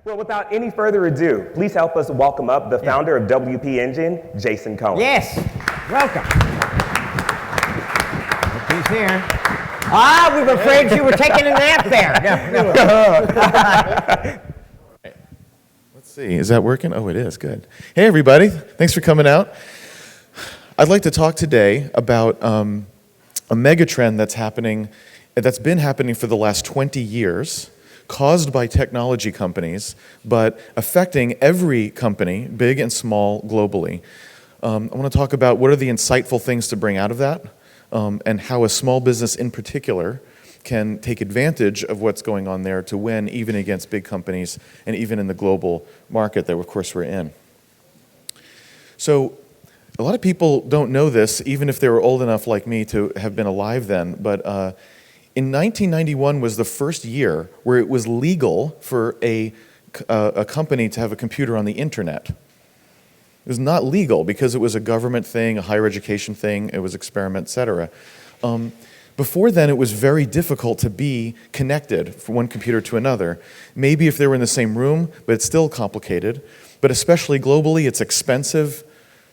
Well, without any further ado, please help us welcome up the founder of WP Engine, Jason Cohen. Yes, welcome. Look who's here. Ah, we were afraid you were taking a nap there. No. Let's see, is that working? Oh, it is, good. Hey, everybody, thanks for coming out. I'd like to talk today about a mega trend that's been happening for the last 20 years, caused by technology companies, but affecting every company, big and small, globally. I want to talk about what are the insightful things to bring out of that, and how a small business in particular can take advantage of what's going on there to win even against big companies and even in the global market that, of course, we're in. So a lot of people don't know this, even if they were old enough like me to have been alive then, but in 1991 was the first year where it was legal for a company to have a computer on the internet. It was not legal because it was a government thing, a higher education thing, it was experiment, etc. Before then, it was very difficult to be connected from one computer to another. Maybe if they were in the same room, but it's still complicated. But especially globally, it's expensive.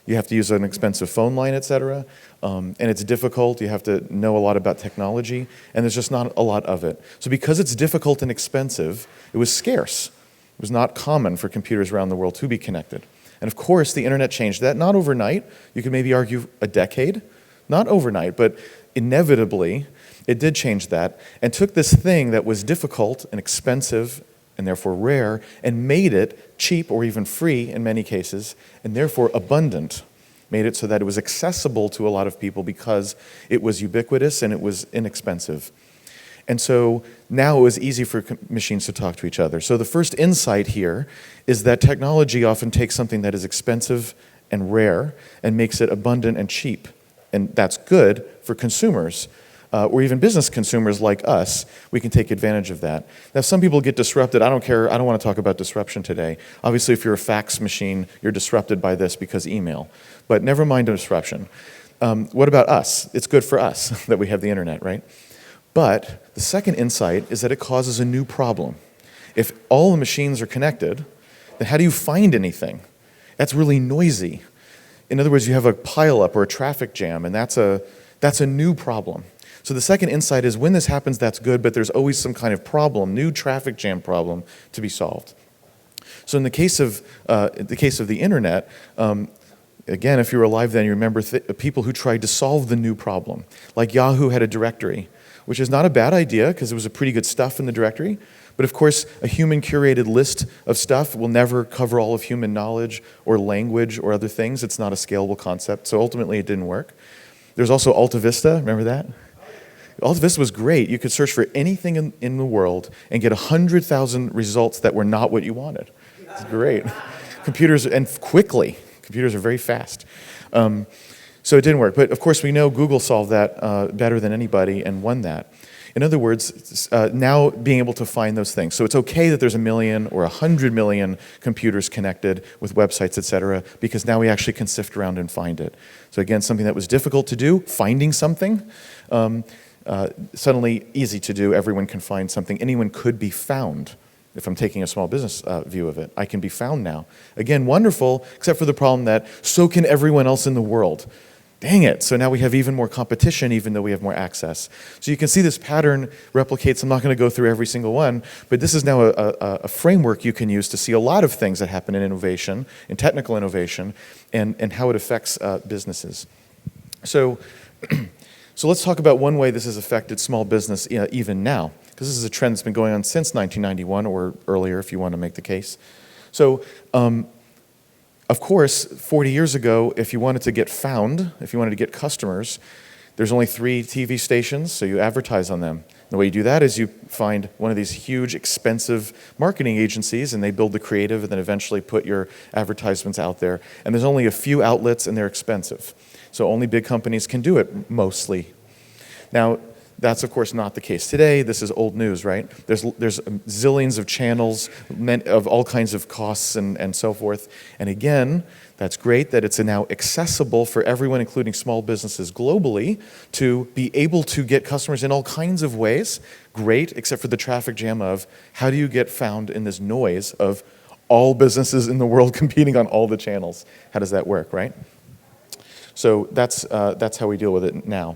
You have to use an expensive phone line, etc. And it's difficult. You have to know a lot about technology, and there's just not a lot of it. So because it's difficult and expensive, it was scarce. It was not common for computers around the world to be connected. And of course, the internet changed that. Not overnight. You could maybe argue a decade. Not overnight, but inevitably, it did change that and took this thing that was difficult and expensive and therefore rare, and made it cheap or even free in many cases, and therefore abundant. Made it so that it was accessible to a lot of people because it was ubiquitous and it was inexpensive. And so now it was easy for machines to talk to each other. So the first insight here is that technology often takes something that is expensive and rare and makes it abundant and cheap. And that's good for consumers. Or even business consumers like us, we can take advantage of that. Now, some people get disrupted. I don't care. I don't want to talk about disruption today. Obviously, if you're a fax machine, you're disrupted by this because email. But never mind disruption. What about us? It's good for us that we have the internet, right? But the second insight is that it causes a new problem. If all the machines are connected, then how do you find anything? That's really noisy. In other words, you have a pileup or a traffic jam, and that's a new problem. So the second insight is when this happens, that's good, but there's always some kind of problem, new traffic jam problem to be solved. So in the case of the internet, again, if you were alive then, you remember people who tried to solve the new problem. Like Yahoo had a directory, which is not a bad idea because there was a pretty good stuff in the directory. But of course, a human curated list of stuff will never cover all of human knowledge or language or other things. It's not a scalable concept, so ultimately it didn't work. There's also Alta Vista, remember that? Alta Vista was great. You could search for anything in the world and get 100,000 results that were not what you wanted. It's great. Computers, and quickly. Computers are very fast. So it didn't work. But of course, we know Google solved that better than anybody and won that. In other words, now being able to find those things. So it's okay that there's 1 million or 100 million computers connected with websites, et cetera, because now we actually can sift around and find it. So again, something that was difficult to do, finding something, suddenly easy to do. Everyone can find something. Anyone could be found. If I'm taking a small business view of it, I can be found now. Again, wonderful, except for the problem that so can everyone else in the world. Dang it, so now we have even more competition even though we have more access. So you can see this pattern replicates. I'm not going to go through every single one, but this is now a framework you can use to see a lot of things that happen in innovation, in technical innovation, and how it affects businesses. So let's talk about one way this has affected small business even now, because this is a trend that's been going on since 1991 or earlier if you want to make the case. So of course, 40 years ago, if you wanted to get found, if you wanted to get customers, there's only 3 TV stations, so you advertise on them. The way you do that is you find one of these huge, expensive marketing agencies, and they build the creative and then eventually put your advertisements out there. And there's only a few outlets, and they're expensive. So only big companies can do it, mostly. Now, that's, of course, not the case today. This is old news, right? There's zillions of channels of all kinds of costs and so forth. And again, That's great that it's now accessible for everyone, including small businesses globally, to be able to get customers in all kinds of ways. Great, except for the traffic jam of how do you get found in this noise of all businesses in the world competing on all the channels? How does that work, right? So that's how we deal with it now.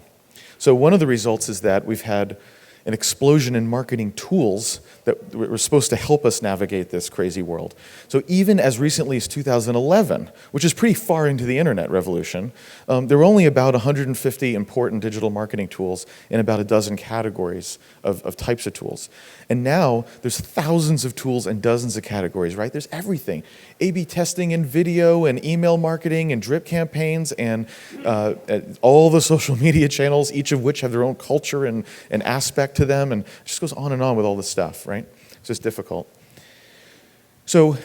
So one of the results is that we've had an explosion in marketing tools that were supposed to help us navigate this crazy world. So even as recently as 2011, which is pretty far into the internet revolution, there were only about 150 important digital marketing tools in about a dozen categories of types of tools. And now there's thousands of tools and dozens of categories, right? There's everything. A/B testing and video and email marketing and drip campaigns and all the social media channels, each of which have their own culture and aspect to them, and it just goes on and on with all this stuff, right? It's just difficult. So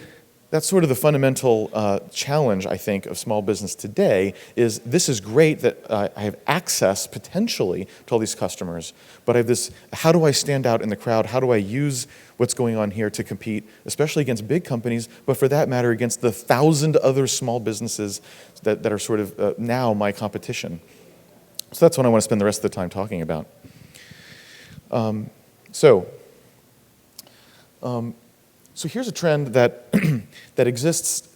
that's sort of the fundamental challenge, I think, of small business today is this is great that I have access, potentially, to all these customers, but I have this, how do I stand out in the crowd? How do I use what's going on here to compete, especially against big companies, but for that matter, against the 1,000 other small businesses that are sort of now my competition? So that's what I want to spend the rest of the time talking about. So here's a trend that that exists,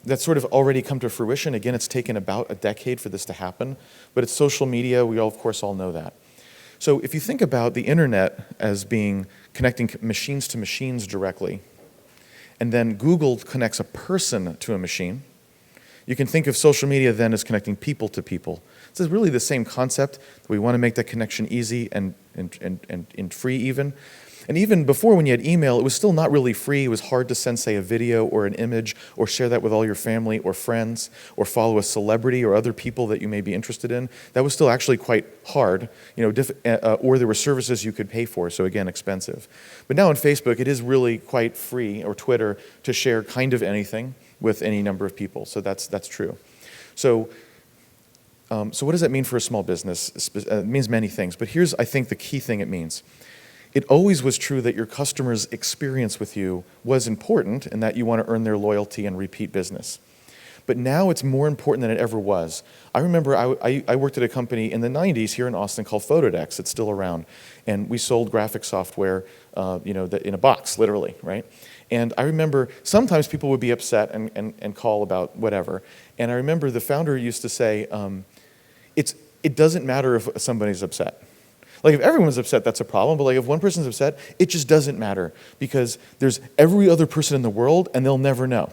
that's sort of already come to fruition. Again, it's taken about a decade for this to happen, but it's social media. We all, of course, all know that. So if you think about the internet as being connecting machines to machines directly, and then Google connects a person to a machine, you can think of social media then as connecting people to people. This is really the same concept. We want to make that connection easy and free even. And even before, when you had email, it was still not really free. It was hard to send, say, a video or an image or share that with all your family or friends or follow a celebrity or other people that you may be interested in. That was still actually quite hard, or there were services you could pay for, so again, expensive. But now on Facebook, it is really quite free, or Twitter, to share kind of anything with any number of people. So that's true. So what does that mean for a small business? It means many things, but here's, I think, the key thing it means. It always was true that your customer's experience with you was important and that you want to earn their loyalty and repeat business. But now it's more important than it ever was. I remember I worked at a company in the 90s here in Austin called Photodex. It's still around. And we sold graphic software in a box, literally, right? And I remember sometimes people would be upset and call about whatever. And I remember the founder used to say, it doesn't matter if somebody's upset. Like, if everyone's upset, that's a problem, but like if one person's upset, it just doesn't matter because there's every other person in the world and they'll never know.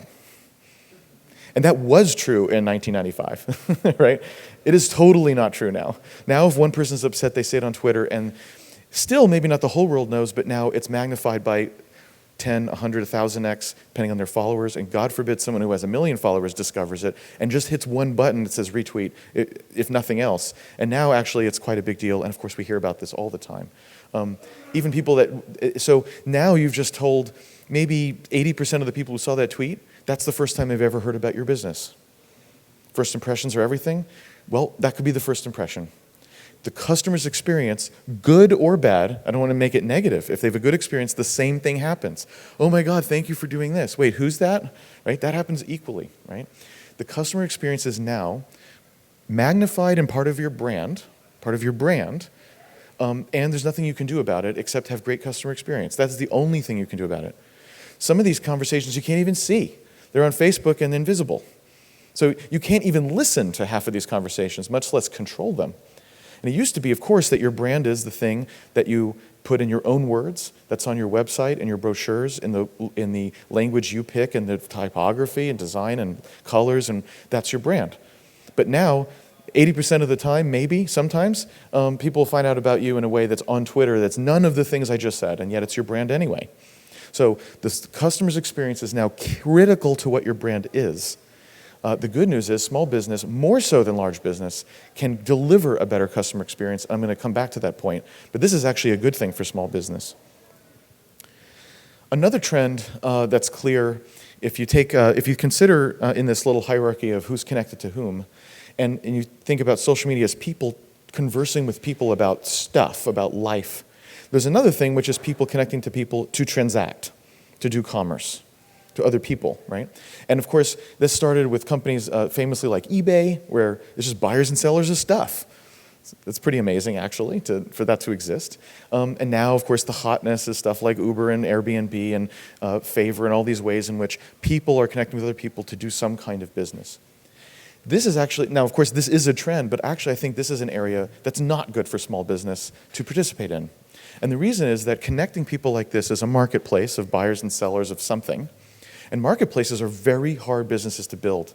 And that was true in 1995, right? It is totally not true now. Now, if one person's upset, they say it on Twitter, and still maybe not the whole world knows, but now it's magnified by 10, 100, 1,000x, depending on their followers, and God forbid someone who has 1 million followers discovers it and just hits one button that says retweet, if nothing else. And now actually it's quite a big deal, and of course we hear about this all the time. Even people so now you've just told maybe 80% of the people who saw that tweet, that's the first time they've ever heard about your business. First impressions are everything. Well, that could be the first impression. The customer's experience, good or bad, I don't want to make it negative. If they have a good experience, the same thing happens. Oh my God, thank you for doing this. Wait, who's that? Right? That happens equally, right? The customer experience is now magnified and part of your brand, and there's nothing you can do about it except have great customer experience. That's the only thing you can do about it. Some of these conversations you can't even see. They're on Facebook and invisible. So you can't even listen to half of these conversations, much less control them. And it used to be, of course, that your brand is the thing that you put in your own words, that's on your website and your brochures, in the language you pick and the typography and design and colors, and that's your brand. But now, 80% of the time, maybe, sometimes, people find out about you in a way that's on Twitter that's none of the things I just said, and yet it's your brand anyway. So the customer's experience is now critical to what your brand is. The good news is small business, more so than large business, can deliver a better customer experience. I'm going to come back to that point, but this is actually a good thing for small business. Another trend that's clear, if you consider in this little hierarchy of who's connected to whom, and you think about social media as people conversing with people about stuff, about life, there's another thing which is people connecting to people to transact, to do commerce, to other people, right? And of course, this started with companies famously like eBay, where it's just buyers and sellers of stuff. It's pretty amazing, actually, for that to exist. And now, of course, the hotness is stuff like Uber and Airbnb and Favor and all these ways in which people are connecting with other people to do some kind of business. This is actually, now, of course, this is a trend, but actually I think this is an area that's not good for small business to participate in. And the reason is that connecting people like this is a marketplace of buyers and sellers of something. And marketplaces are very hard businesses to build.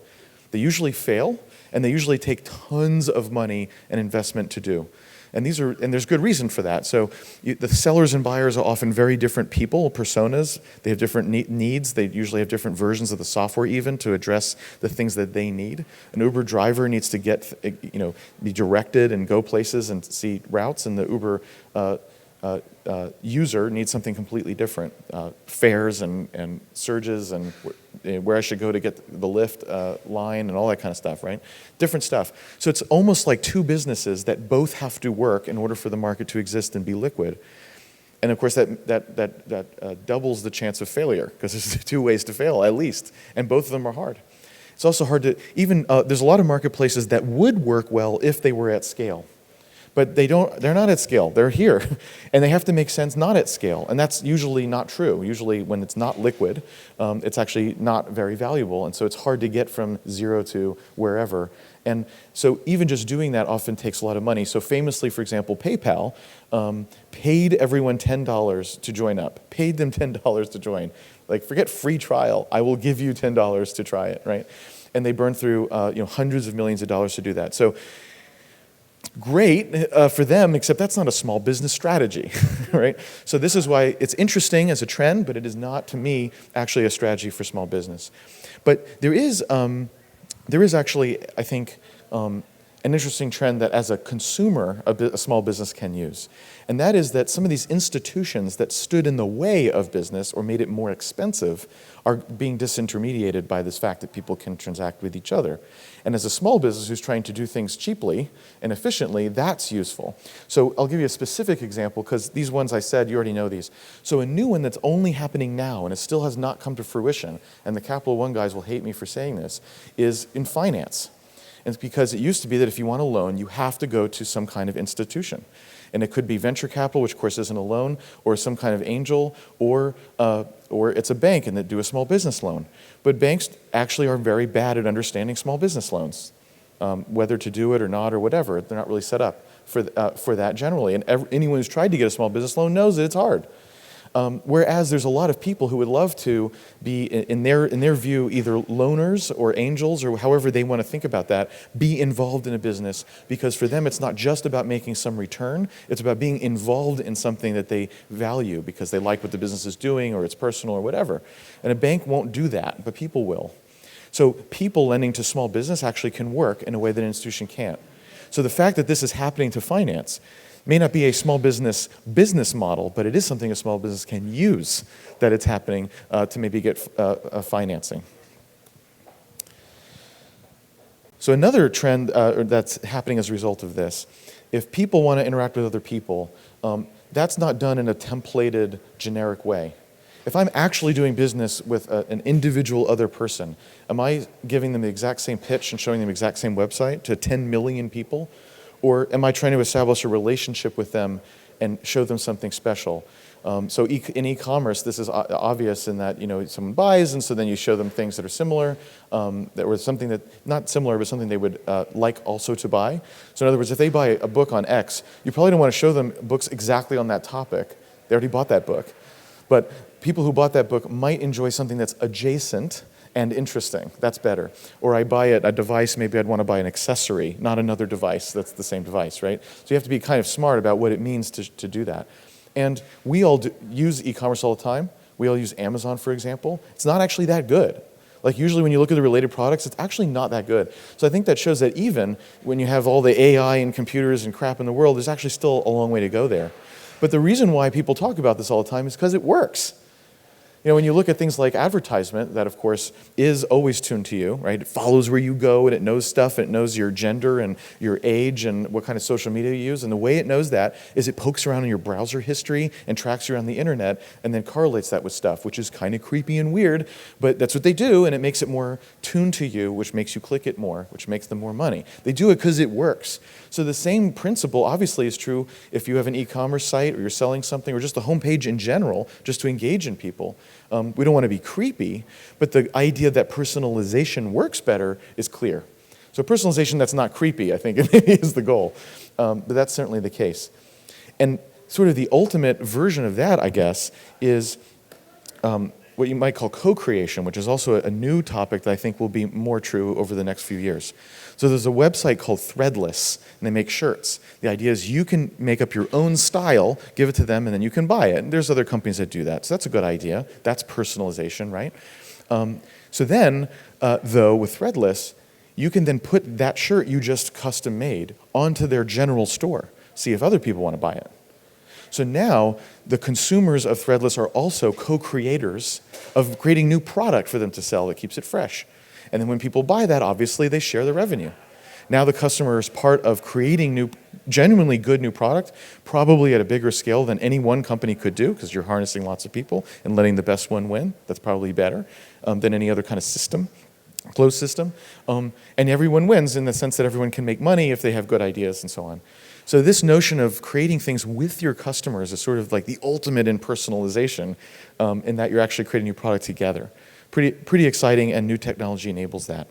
They usually fail, and they usually take tons of money and investment to do. And there's good reason for that. So the sellers and buyers are often very different people, personas. They have different needs. They usually have different versions of the software even to address the things that they need. An Uber driver needs to be directed and go places and see routes, and the Uber user needs something completely different. Fares and surges and where I should go to get the lift line and all that kind of stuff, right? Different stuff. So it's almost like two businesses that both have to work in order for the market to exist and be liquid. And of course that doubles the chance of failure, because there's two ways to fail at least, and both of them are hard. It's also hard to, there's a lot of marketplaces that would work well if they were at scale. But they're not at scale. They're here. And they have to make sense not at scale. And that's usually not true. Usually when it's not liquid, it's actually not very valuable. And so it's hard to get from zero to wherever. And so even just doing that often takes a lot of money. So famously, for example, PayPal paid everyone $10 to join up. Paid them $10 to join. Like, forget free trial. I will give you $10 to try it, right? And they burned through hundreds of millions of dollars to do that. So great for them, except that's not a small business strategy, right? So this is why it's interesting as a trend, but it is not, to me, actually a strategy for small business. But there is actually, I think, an interesting trend that as a consumer, a small business can use. And that is that some of these institutions that stood in the way of business or made it more expensive are being disintermediated by this fact that people can transact with each other. And as a small business who's trying to do things cheaply and efficiently, that's useful. So I'll give you a specific example, because these ones I said, you already know these. So a new one that's only happening now, and it still has not come to fruition, and the Capital One guys will hate me for saying this, is in finance. And it's because it used to be that if you want a loan, you have to go to some kind of institution. And it could be venture capital, which of course isn't a loan, or some kind of angel, or it's a bank and they do a small business loan. But banks actually are very bad at understanding small business loans, whether to do it or not or whatever. They're not really set up for that generally. And anyone who's tried to get a small business loan knows that it's hard. Whereas there's a lot of people who would love to be, in their view, either loaners or angels, or however they want to think about that, be involved in a business, because for them it's not just about making some return, it's about being involved in something that they value because they like what the business is doing or it's personal or whatever. And a bank won't do that, but people will. So people lending to small business actually can work in a way that an institution can't. So the fact that this is happening to finance may not be a small business model, but it is something a small business can use, that it's happening to maybe get financing. So another trend that's happening as a result of this, if people want to interact with other people, that's not done in a templated, generic way. If I'm actually doing business with an individual other person, am I giving them the exact same pitch and showing them the exact same website to 10 million people? Or am I trying to establish a relationship with them and show them something special? So in e-commerce, this is obvious in that someone buys, and so then you show them things that are similar, that were something that, not similar, but something they would like also to buy. So in other words, if they buy a book on X, you probably don't want to show them books exactly on that topic. They already bought that book. But people who bought that book might enjoy something that's adjacent and interesting. That's better. Or I buy a device, maybe I'd want to buy an accessory, not another device that's the same device, right? So you have to be kind of smart about what it means to do that. And we all use e-commerce all the time. We all use Amazon, for example. It's not actually that good. Like usually when you look at the related products, it's actually not that good. So I think that shows that even when you have all the AI and computers and crap in the world, there's actually still a long way to go there. But the reason why people talk about this all the time is because it works. You know, when you look at things like advertisement, that of course is always tuned to you, right? It follows where you go and it knows stuff, and it knows your gender and your age and what kind of social media you use. And the way it knows that is it pokes around in your browser history and tracks you around the internet and then correlates that with stuff, which is kind of creepy and weird, but that's what they do, and it makes it more tuned to you, which makes you click it more, which makes them more money. They do it because it works. So the same principle obviously is true if you have an e-commerce site or you're selling something or just a homepage in general, just to engage in people. We don't want to be creepy, but the idea that personalization works better is clear. So personalization that's not creepy, I think, is the goal. But that's certainly the case. And sort of the ultimate version of that, I guess, is what you might call co-creation, which is also a new topic that I think will be more true over the next few years. So there's a website called Threadless, and they make shirts. The idea is you can make up your own style, give it to them, and then you can buy it. And there's other companies that do that, so that's a good idea. That's personalization, right? So then, though, with Threadless, you can then put that shirt you just custom made onto their general store, see if other people want to buy it. So now, the consumers of Threadless are also co-creators of creating new product for them to sell that keeps it fresh. And then when people buy that, obviously, they share the revenue. Now the customer is part of creating new, genuinely good new product, probably at a bigger scale than any one company could do, because you're harnessing lots of people and letting the best one win. That's probably better than any other kind of system, closed system. And everyone wins in the sense that everyone can make money if they have good ideas and so on. So this notion of creating things with your customers is sort of like the ultimate in personalization, in that you're actually creating new product together. Pretty exciting, and new technology enables that.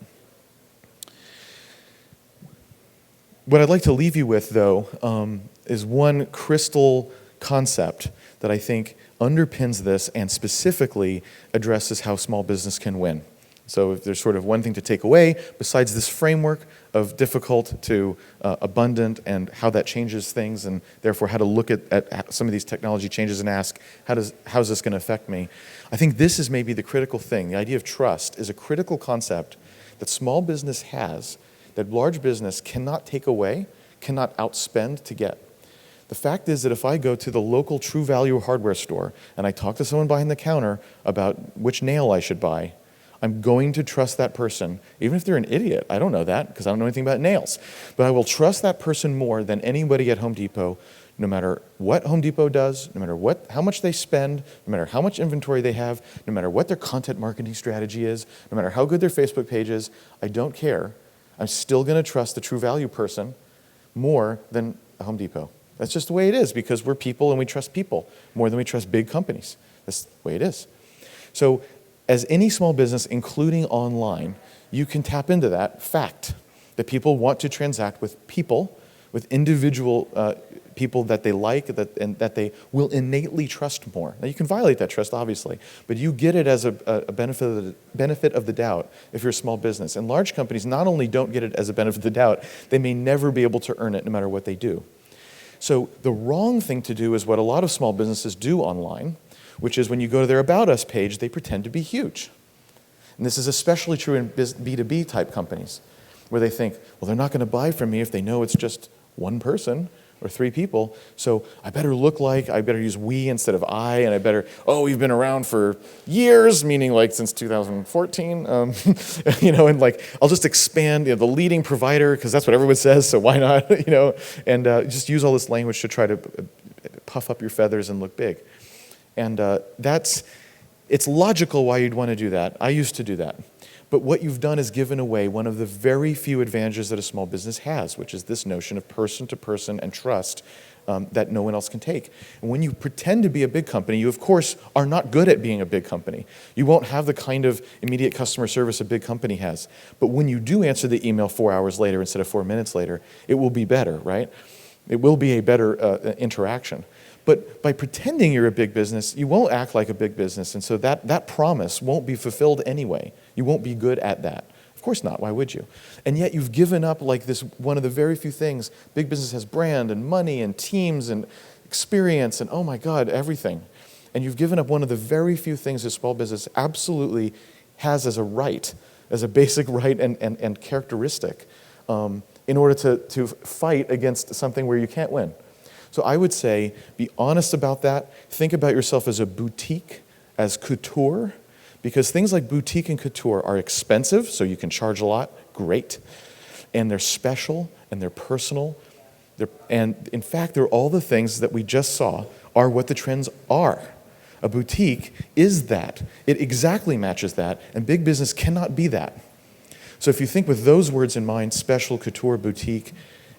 What I'd like to leave you with, though, is one crystal concept that I think underpins this and specifically addresses how small business can win. So if there's sort of one thing to take away, besides this framework of difficult to abundant and how that changes things, and therefore how to look at some of these technology changes and ask, how's this going to affect me? I think this is maybe the critical thing. The idea of trust is a critical concept that small business has, that large business cannot take away, cannot outspend to get. The fact is that if I go to the local True Value hardware store and I talk to someone behind the counter about which nail I should buy, I'm going to trust that person, even if they're an idiot. I don't know that because I don't know anything about nails. But I will trust that person more than anybody at Home Depot, no matter what Home Depot does, no matter how much they spend, no matter how much inventory they have, no matter what their content marketing strategy is, no matter how good their Facebook page is. I don't care. I'm still going to trust the True Value person more than a Home Depot. That's just the way it is, because we're people and we trust people more than we trust big companies. That's the way it is. So as any small business, including online, you can tap into that fact that people want to transact with people, with individual people that they like, and that they will innately trust more. Now you can violate that trust, obviously, but you get it as a benefit of the doubt if you're a small business. And large companies not only don't get it as a benefit of the doubt, they may never be able to earn it no matter what they do. So the wrong thing to do is what a lot of small businesses do online, which is when you go to their About Us page, they pretend to be huge. And this is especially true in B2B type companies, where they think, well, they're not going to buy from me if they know it's just one person or three people, so I better use we instead of I, and I better, we've been around for years, meaning like since 2014, and like, I'll just expand, the leading provider, because that's what everyone says, so why not, and just use all this language to try to puff up your feathers and look big. And it's logical why you'd want to do that. I used to do that. But what you've done is given away one of the very few advantages that a small business has, which is this notion of person-to-person and trust that no one else can take. And when you pretend to be a big company, you, of course, are not good at being a big company. You won't have the kind of immediate customer service a big company has. But when you do answer the email 4 hours later instead of 4 minutes later, it will be better, right? It will be a better interaction. But by pretending you're a big business, you won't act like a big business, and so that promise won't be fulfilled anyway. You won't be good at that. Of course not, why would you? And yet you've given up like this, one of the very few things. Big business has brand and money and teams and experience and, oh my God, everything. And you've given up one of the very few things a small business absolutely has as a right, as a basic right and characteristic, in order to fight against something where you can't win. So I would say, be honest about that. Think about yourself as a boutique, as couture, because things like boutique and couture are expensive, so you can charge a lot, great. And they're special, and they're personal. And in fact, they're all the things that we just saw are what the trends are. A boutique is that. It exactly matches that, and big business cannot be that. So if you think with those words in mind, special, couture, boutique,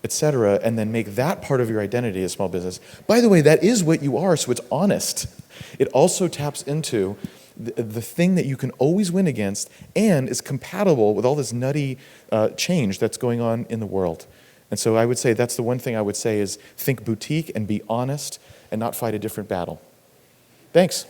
etc., and then make that part of your identity as small business. By the way, that is what you are, so it's honest. It also taps into the thing that you can always win against and is compatible with all this nutty change that's going on in the world. And so I would say that's the one thing I would say is think boutique and be honest and not fight a different battle. Thanks.